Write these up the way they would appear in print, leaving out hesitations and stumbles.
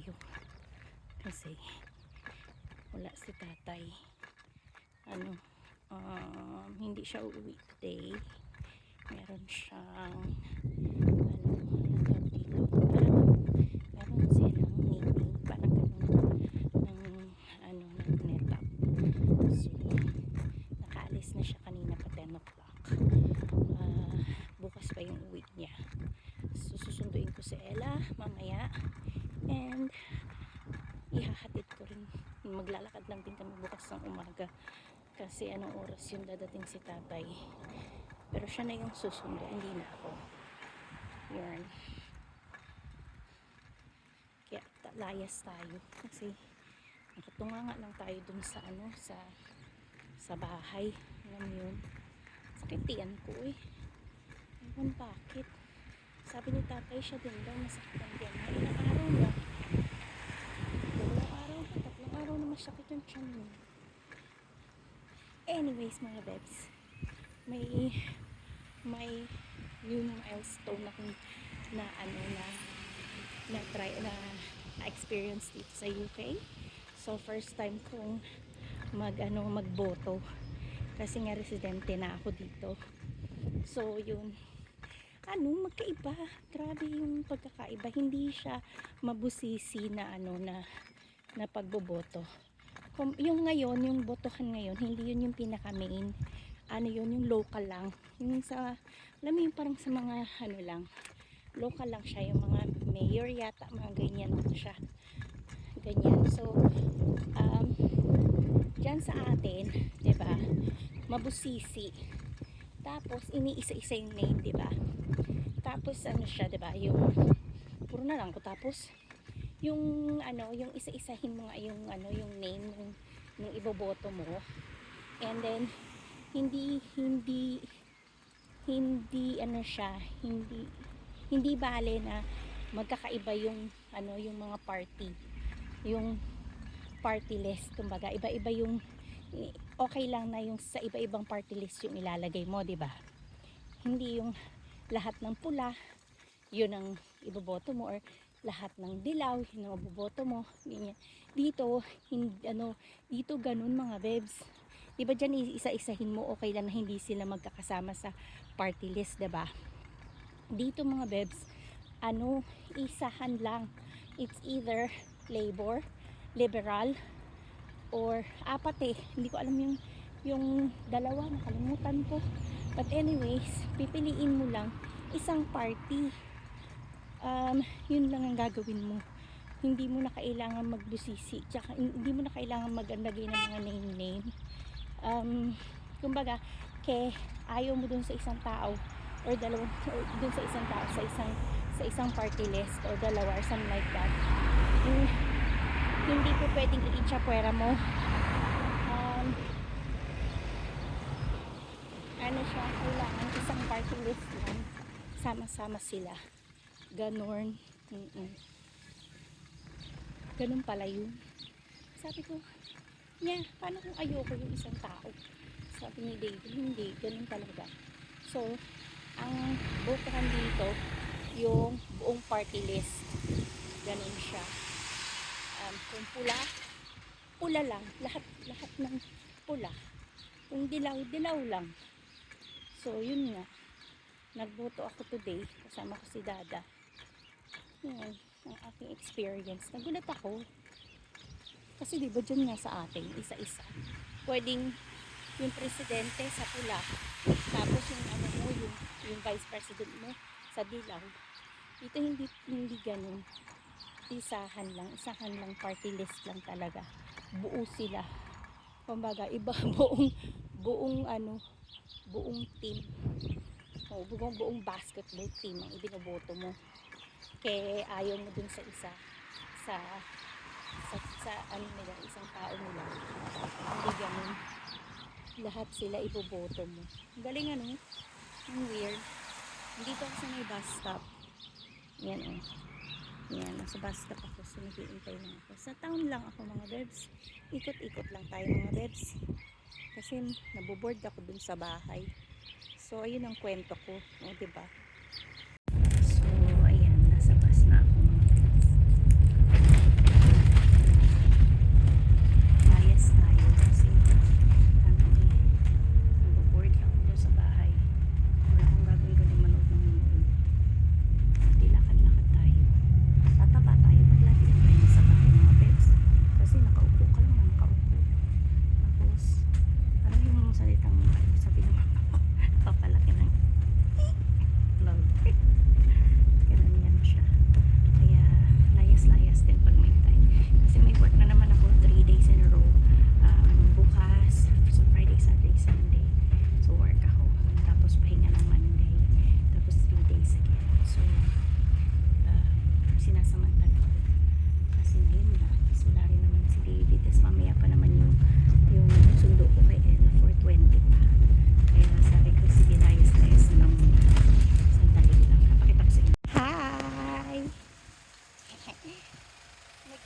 tayo kasi wala si tatay. Hindi siya uuwi today. Meron siyang meron silang meeting parang ganun ng netap. So nakaalis na siya kanina pa 10 o'clock. Bukas pa yung uwi niya. So susunduin ko si Ella mamaya and ihahatid ko rin. Maglalakad lang din kami bukas ng umaga kasi anong oras yung dadating si tatay, pero siya na yung susundo, hindi na ako. Yun, kaya layas tayo kasi nakatunganga lang tayo dun sa sa bahay. Alam mo yun, sakit tiyan ko ewan bakit. Sabi ni tatay siya din daw masakit ang tiyan niya. Ilang araw na, 2 araw na, 3 araw na masakit yung tiyan niya. Anyways mga bebs, may yung milestone akong na try na experience dito sa UK. So first time kong magboto kasi nga residente na ako dito. So yun, magkaiba, grabe yung pagkakaiba. Hindi siya mabusisi na na pagboboto. Yung ngayon, yung botohan ngayon, hindi yun yung pinaka main, yun yung local lang, yung alam mo yung parang sa mga lang, local lang siya, yung mga mayor yata, mga ganyan siya, ganyan. So dyan sa atin, diba, mabusisi, tapos iniisa-isa yung name, diba, tapos siya, diba, yung puro na lang ko, tapos yung yung isa-isahin mo nga yung yung name ng iboboto mo, and then hindi siya, hindi bale na magkakaiba yung yung mga party, yung party list, kumbaga iba-iba yung, okay lang na yung sa iba-ibang party list yung ilalagay mo, di ba? Hindi yung lahat ng pula yun ang iboboto mo, or lahat ng dilaw yun ang iboboto mo. Dito dito ganun mga bebs. Diba dyan isa-isahin mo, okay lang na hindi sila magkakasama sa party list, diba? Dito mga bebs, isahan lang. It's either Labor, Liberal, or apat hindi ko alam yung dalawa, nakalimutan ko. But anyways, pipiliin mo lang isang party. Yun lang ang gagawin mo. Hindi mo na kailangan magbusisi, tsaka hindi mo na kailangan maglagay ng mga name. Kumbaga, ayaw mo dun sa isang tao or dalawang, or dun sa isang tao sa isang party list or dalawa or something like that. Hindi po pwedeng i-chapuera mo. Siya, kailangan isang party list lang, sama-sama sila, ganon. Ganun pala yun. Sabi ko, paano kung ayoko yung isang tao? Sabi ni David, hindi, ganun talaga. So, ang botohan dito, yung buong party list. Ganun siya. Kung pula lang. Lahat ng pula. Kung dilaw lang. So, yun nga. Nagboto ako today. Kasama ko si Dada. Yan, ang aking experience. Nagulat ako. Kasi diba dyan nga sa atin, isa-isa. Pwedeng yung presidente sa pula. Tapos yung yung vice president mo sa dilaw. Dito hindi ganun. Isahan lang, party list lang talaga. Buo sila. Kumbaga, iba buong team. Buong basketball team ang ibinoboto mo. Kaya ayaw mo dun sa isa, sa nila, isang tao nila. Hindi ganun. Lahat sila iboboto mo. Galing ang weird. Dito ako sa may bus stop. Yan Yan, nasa bus stop ako. So naghihintay lang ako. Sa town lang ako mga bebs. Ikot-ikot lang tayo mga bebs. Kasi naboboard ako dun sa bahay. So ayun ang kwento ko, diba? So ayan, nasa bus na ako mga bebs.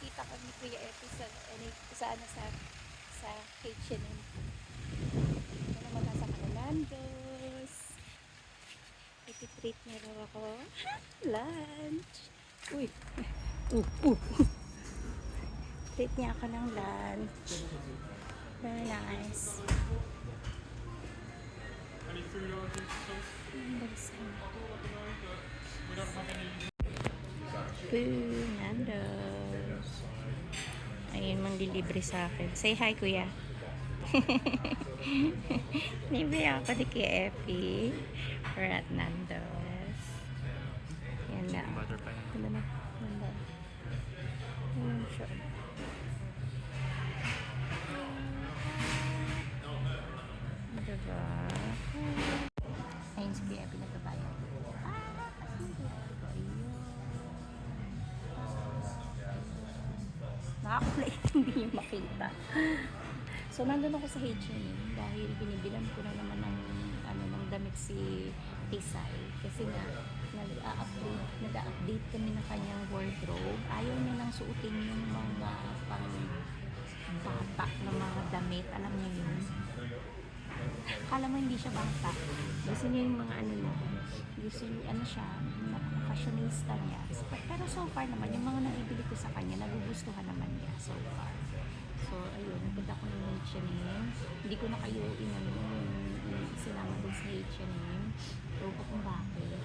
Nagkita kami ni Kuya Epi sa H&M. Ano magkasa ka na Landos. Iti-treat niya raw ako. Lunch. Uy. Treat niya ako ng lunch. Very nice. Any food allergies? We don't have any. Nandos. Ayun, manglilibre sa akin. Say hi, Kuya. Libre ako ni Kuya Epi. We're at Nandos. Yan na. Butter pa yan. Ano na? Ganda. Ayun siya. Diba? Ayun si Kuya Epi nagbabayad. Nakaka-plate, hindi yung makita. So, nandun ako sa H&M dahil binibilan ko na naman ng damit si Tisay. Kasi nga, nag-update kami ng kanyang wardrobe. Ayaw niya nang suotin yung mga pang bata na mga damit. Alam niyo yun? Akala mo hindi siya bata. Gusto niya yung mga gusto niya, siya, fashionista niya. Pero so far naman, yung mga nabibili ko sa kanya, nagugustuhan naman niya so far. So, ayun, nagpunta ko ng H&M. Hindi ko na kayo sinama dun sa H&M. So, kung bakit.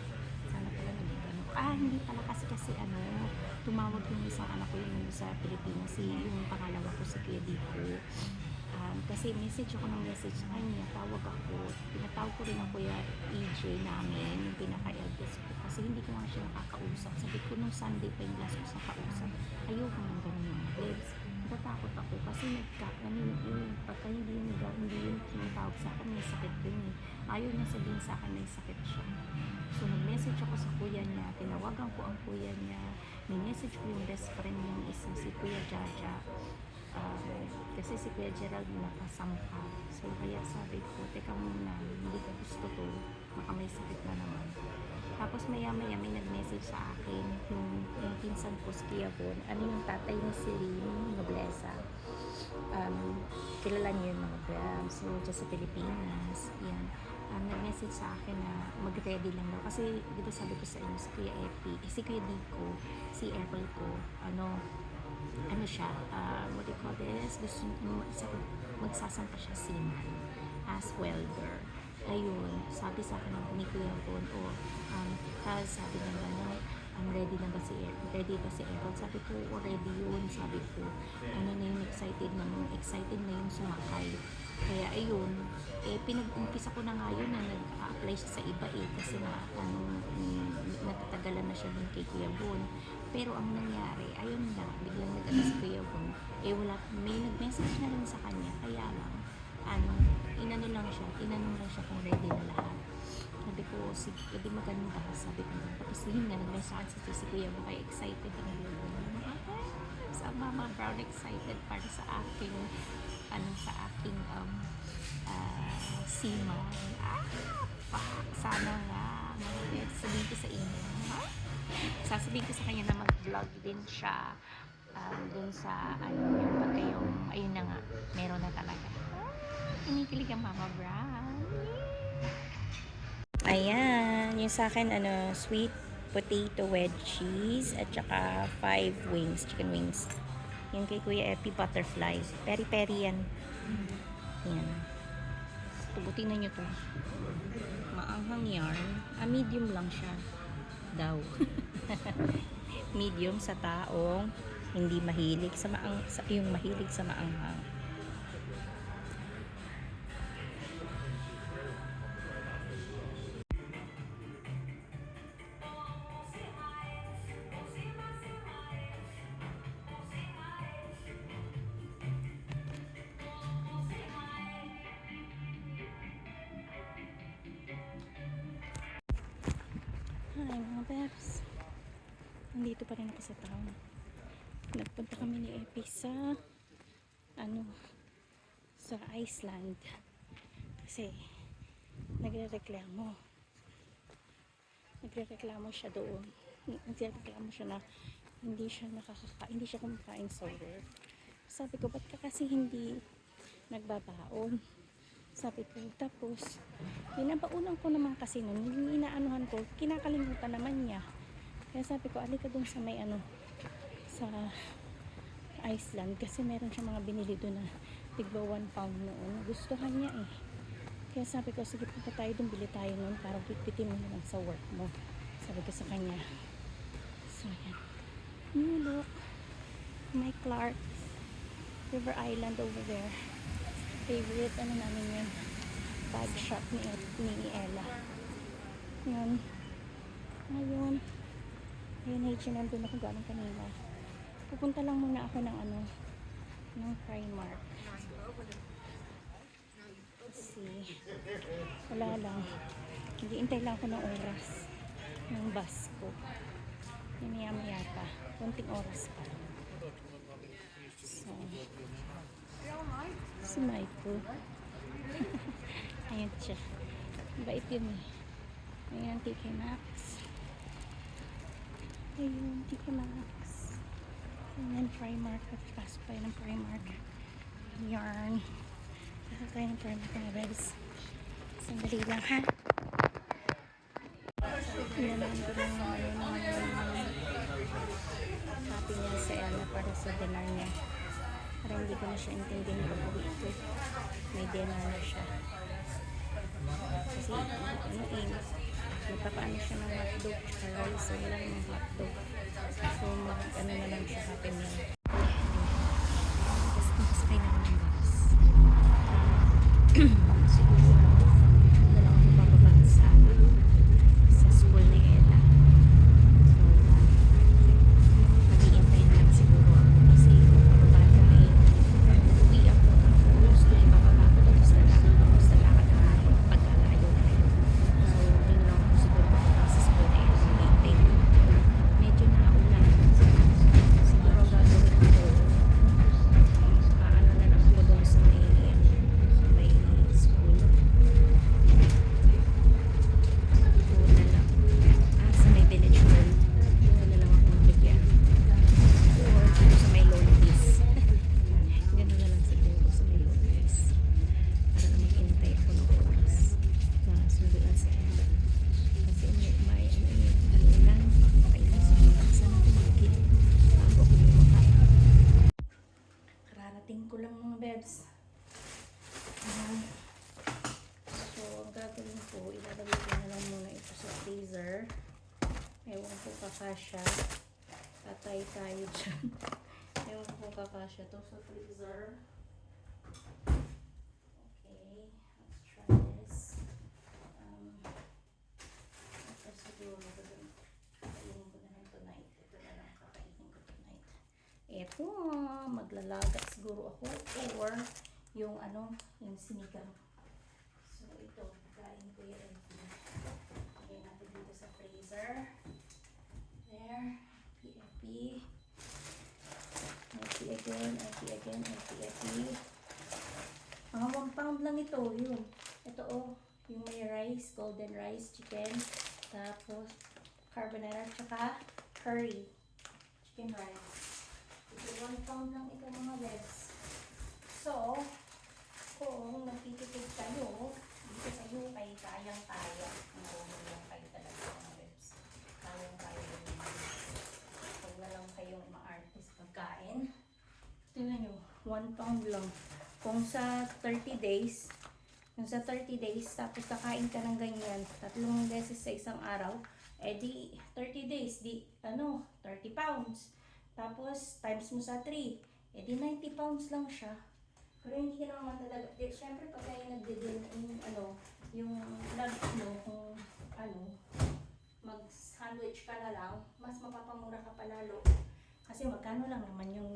Sana pala nagigano. Hindi pala kasi tumawag yung isang anak ko yung sa Pilipinas. Yung pangalawa ko si Kuya Dico. Kasi message ako ng message sa kanya, tawag ako, pinatawag ko rin ang Kuya EJ namin, yung pinaka-eldest ko, kasi hindi ko nga siya nakakausap. Sabi ko nung Sunday pa yung last ko sa kausap, ayoko nang ganun mga babes. Natatakot ako kasi pagka hindi yung tinatawag sa akin, may sakit yun eh. Ayaw niya sabihin sa akin may sakit siya. So nag-message ako sa kuya niya, tinawagan ko ang kuya niya, may-message ko yung best friend niyang isa, si Kuya Jaja. Kasi si Kuya Gerald nakasampa. So kaya sabi ko, teka muna, hindi ko gusto to, baka may sakit na naman. Tapos maya-maya may nag-message sa akin yung pinsan ko si Kuya Bon, yung tatay ni Celine Nobleza. Kilala niyo yung mga brands, so dyan sa Pilipinas. Yan. Nag-message sa akin na mag-ready lang daw. Kasi dito sabi ko sa inyo, si Kuya Epi, si Kuya Dico, si Apple ko, siya, what do you call this? Gusto magsasampa siya seaman as welder. Ayun, sabi sa akin ni Kuya Bon, sabi niya gano'n, ready na ba si Apple? Ready ba si Apple? Sabi ko, ready yun. Sabi ko, excited na yung sumakay. Kaya ayun, pinag-umpisa ko na nga yun na nag-apply siya sa iba kasi natatagalan na siya dun kay Kuya Bon. Pero ang nangyari, ayun na, biglang nag-apply si Kuya Bon. May nag-message na rin sa kanya, kaya lang, tinanong lang siya kung ready na lahat. Sabi ko, di maganda. Sabi ko, tapos yun nga, nag-message si Kuya Bon, kaya excited ang sa Mama Brown, excited para sa aking seaman. Sana nga, sabihin ko sa inyo, sasabihin ko sa kanya na mag-vlog din siya dun sa ayun na nga, meron na talaga. Kinikilig ang Mama Brown. Ayan, yung sa akin sweet potato wedge cheese at saka 5 wings, chicken wings. Yung kay Kuya Epi butterfly, peri-peri yan. Yan. Tubutin na nyo to. Maanghang yarn. Medium lang siya daw. Medium sa taong hindi mahilig yung mahilig sa maanghang. Hi mga peps, nandito pa rin ako sa town. Nagpunta kami ni Epi sa Iceland kasi nagrereklamo siya doon. Nagrereklamo siya na hindi siya kumakain sa work. Sabi ko, ba't ka kasi hindi nagbabaon? Sabi ko, tapos binabaunan ko naman kasi nun, yung inaanuhan ko, kinakalimutan naman niya. Kaya sabi ko, alika dun sa may sa Iceland, kasi meron siya mga binili doon na tigba 1 pound noon. Gustuhan niya eh. Kaya sabi ko, sige punta tayo dun, bili tayo noon para pitpitin mo naman sa work mo. Sabi ko sa kanya. So yan. You look, my Clark River Island over there. Favorite namin yun, bag shop ni Ella. Yan. Ayun nandun ako galing kanina. Pupunta lang muna ako ng ng Primark kasi wala lang, hindi lang ako ng oras ng bus ko. Maya pa, konting oras pa. So si Michael ayan siya, bait yun eh. Ayan, TK Maxx. Ayun, TK Maxx. Ayan, Primark. Pasok tayo ng Primark. Yarn. Pasok tayo ng Primark mga bebs. Sandali lang ha. Ayan lang ko ng happy niya sa Ella para sa dinner niya. Para hindi ko na siya intindihin pag uwi ko. May dinner na siya. Kasi magpapaano siya ng hotdog tsaka rice, so wala namang hotdog, so na lang siya, happy meal. Tapos nakasakay na ng bus. Siguro na lang ako bababa sa school ni Ella. So mag-iintay na lang siguro ako kasi bababa na uwi ako, tapos bababa ko, tapos lalakad na ako pagkalayo. So yun lang ako siguro bababa sa school ni Ella. Medyo naulan. Siguro ang gagawin ko, paano na lang ako doon sa may school. Doon na lang. Sa may village hall. Doon na lang ako magbigyan. Or sa may Lollies. Ganun na lang siguro sa may Lollies. Para na maghintay ako ng oras na sunduan sa Ella. Kasi may ulan. Kailan sa na tumigil. Bago ako lumaka. Kararating ko lang mga bebs. So, ang gagawin ko, ilalagay ko na lang muna ito sa freezer. Ewan ko kakasya. Patay tayo dyan. Ewan ko kakasya to sa freezer. Okay, let's try this. Ito siguro kakainin ko na lang tonight. Ito na lang kakainin ko tonight. Ito, maglalaga siguro ako or yung yung sinigang. So ito, kain ko yan. Lagyan natin dito sa freezer. There, epi. Epi again. Mga 1 pound lang ito, yun. Ito yung may rice, golden rice, chicken, tapos carbonara, tsaka curry, chicken rice. Ito 1 pound lang ito mga bebs. So, kung nagtitipid kayo, dito sa UK, kayang-kaya. Ang kayo talaga mga bebs. Kayang-kaya yung mga bebs. Huwag na lang kayong ma-artist pagkain. Tingnan nyo, 1 pound lang. Kung sa 30 days, tapos kakain ka ng ganyan, 3 beses sa isang araw, di 30 days, 30 pounds. Tapos, times mo sa 3, di 90 pounds lang siya. Pero hindi ka naman talaga, syempre pag kayo nagdidin, yung lunch mo, kung mag-sandwich ka na lang, mas mapapamura ka palalo. Kasi magkano lang naman yun.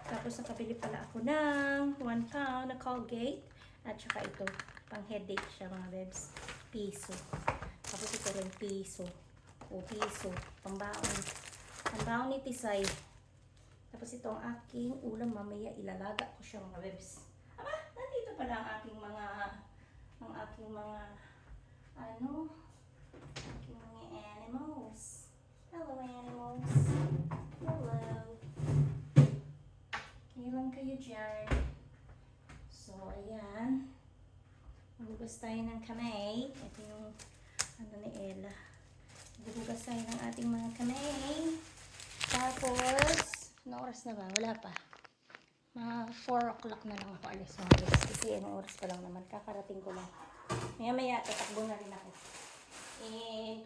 Tapos nakabili pala ako ng 1 pound na Colgate. At saka ito, pang headache siya mga bebs. Piso. Tapos ito rin piso. Piso. Pambaon. Pambaon ni Tisay. Tapos ito ang aking ulam. Mamaya ilalaga ko siya mga bebs. Aba, nandito pala ang aking mga animals. Hello, animals. Hello. Kailan kayo dyan? So, ayan. Magugas tayo ng kamay. Ito yung ano ni Ella. Magugas tayo ng ating mga kamay. Tapos, na oras na ba? Wala pa. Mga 4 o'clock na lang ako alis ng alis. Kasi anong oras pa lang naman. Kakarating ko lang. Maya-maya, tatakbo na rin ako. In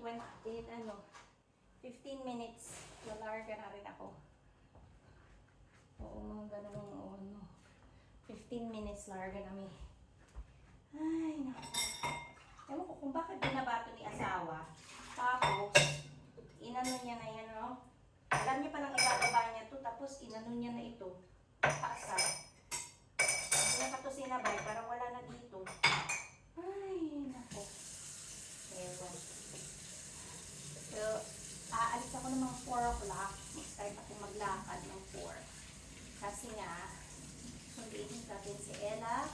15 minutes, lalarga na rin ako. Oo, mga ganun, 15 minutes larga kami. Ay, naku. Ewan ko kung bakit binabato ni asawa. Tapos, inano niya na yan, no? Alam niya pa nang ibababa niya to, tapos inano niya na ito. Paasa. Hindi na pa to sinabay, parang wala na dito. Ay, naku. Ewan. So, aalis ako ng mga 4 o'clock. Mag-start ako maglakad ng 4. Kasi nga, sundiin natin si Ella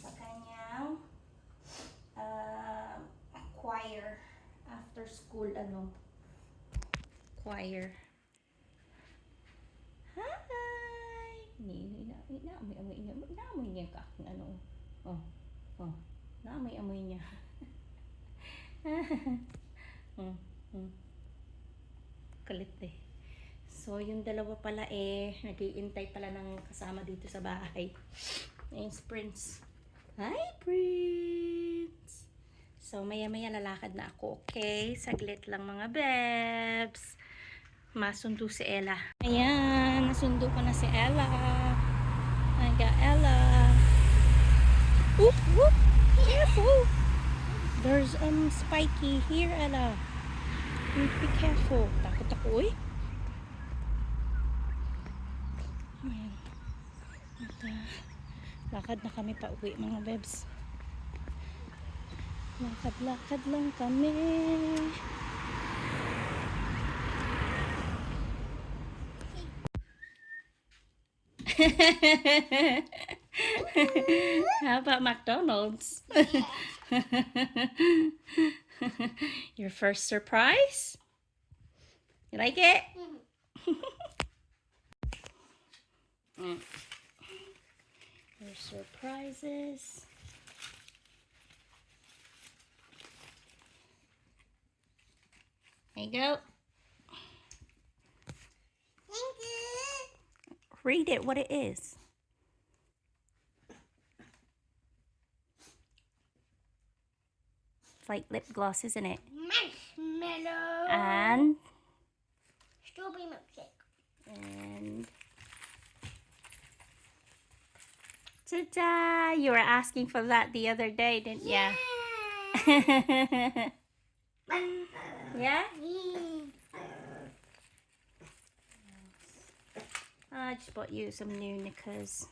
sa kanyang choir. After school, choir. Hi! Naamoy niya ka. Naamoy niya. Kulit eh. So, yung dalawa pala nag-iintay pala ng kasama dito sa bahay. Ayun si Prince. Hi, Prince! So, maya-maya lalakad na ako, okay? Saglit lang mga bebs. Masundo si Ella. Ayan, nasundo ko na si Ella. I got Ella. Whoop, whoop! Careful! There's spiky here, Ella. Be careful. Takot ako, uy. Ayan. Lakad na kami pa uwi, mga bebs. Lakad-lakad lang kami. How about McDonald's? Your first surprise? You like it? Your surprises. There you go. Read it, what it is. It's like lip gloss, isn't it? Marshmallow. And Strawberry milkshake. And ta-da! You were asking for that the other day, didn't ya? Yeah? I just bought you some new knickers.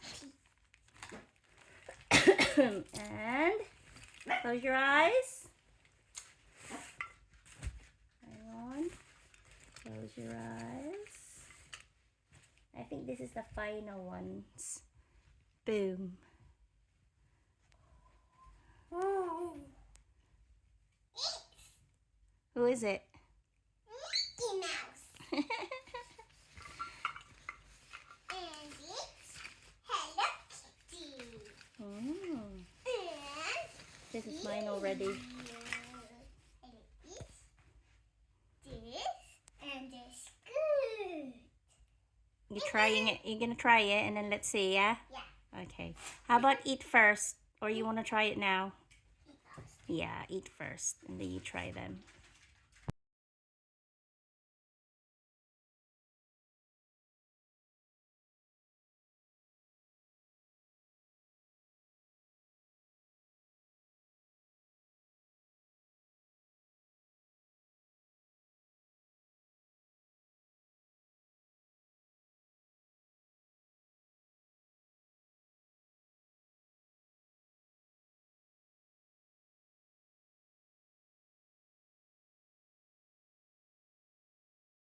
And close your eyes. Hang on. Close your eyes. I think this is the final ones. Boom. Who is it? Mickey Mouse. And it's Hello Kitty. Mm. And This is mine already. and it's this and this good. You trying it? You're gonna try it, and then let's see, yeah? Yeah. Okay. How about eat first, or you wanna try it now? Eat first. Yeah, eat first, and then you try them.